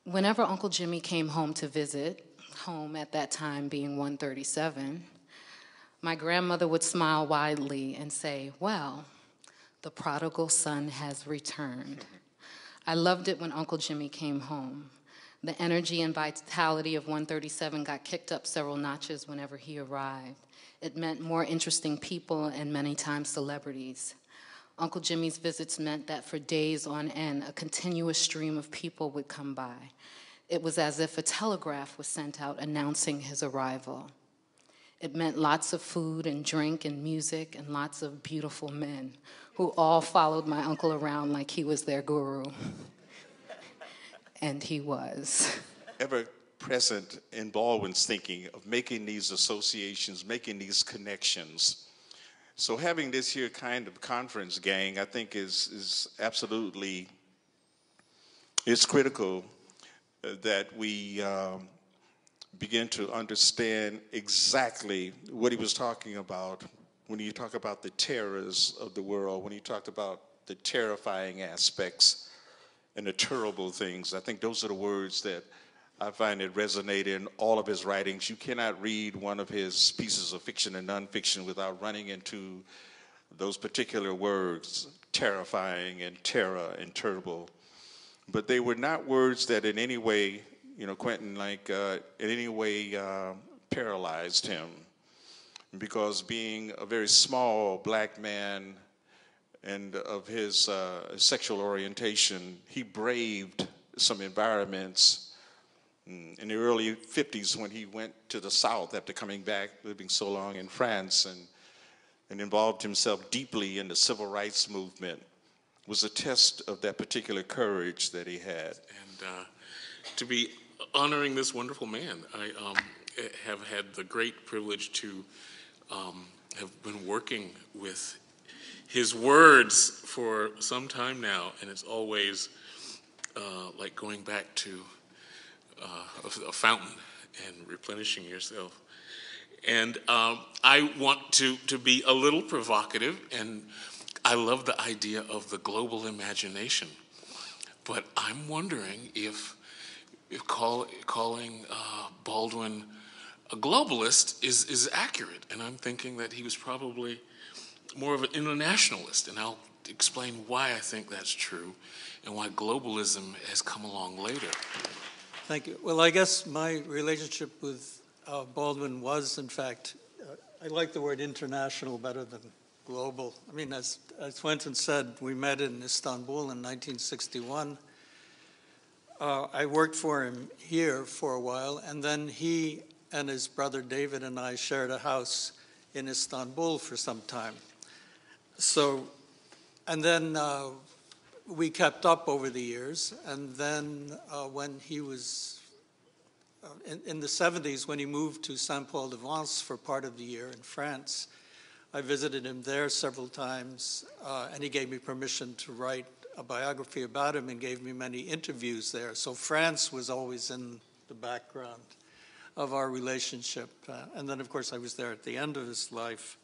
Whenever Uncle Jimmy came home to visit, home at that time being 137, my grandmother would smile widely and say, "Well, the prodigal son has returned." I loved it when Uncle Jimmy came home. The energy and vitality of 137 got kicked up several notches whenever he arrived. It meant more interesting people and many times celebrities. Uncle Jimmy's visits meant that for days on end, a continuous stream of people would come by. It was as if a telegraph was sent out announcing his arrival. It meant lots of food and drink and music and lots of beautiful men who all followed my uncle around like he was their guru. And he was. Ever present in Baldwin's thinking of making these associations, making these connections. So having this here kind of conference, gang, I think is absolutely, it's critical that we begin to understand exactly what he was talking about when you talk about the terrors of the world, when you talked about the terrifying aspects and the terrible things. I think those are the words that I find that resonate in all of his writings. You cannot read one of his pieces of fiction and nonfiction without running into those particular words, terrifying and terror and terrible. But they were not words that in any way, Quentin, in any way paralyzed him. Because being a very small black man and of his sexual orientation, he braved some environments in the early 50s when he went to the South after coming back, living so long in France, and involved himself deeply in the civil rights movement, was a test of that particular courage that he had. And to be honoring this wonderful man, I have had the great privilege to have been working with his words for some time now, and it's always like going back to a fountain and replenishing yourself. And I want to be a little provocative, and I love the idea of the global imagination. But I'm wondering if calling Baldwin a globalist is accurate. And I'm thinking that he was probably more of an internationalist. And I'll explain why I think that's true and why globalism has come along later. Thank you. Well, I guess my relationship with Baldwin was, in fact, I like the word international better than global. I mean, as Quentin said, we met in Istanbul in 1961. I worked for him here for a while, and then he and his brother David and I shared a house in Istanbul for some time. So, and then we kept up over the years, and then when he was in the 70s, when he moved to Saint-Paul-de-Vence for part of the year in France, I visited him there several times, and he gave me permission to write a biography about him and gave me many interviews there. So France was always in the background of our relationship. And then, of course, I was there at the end of his life.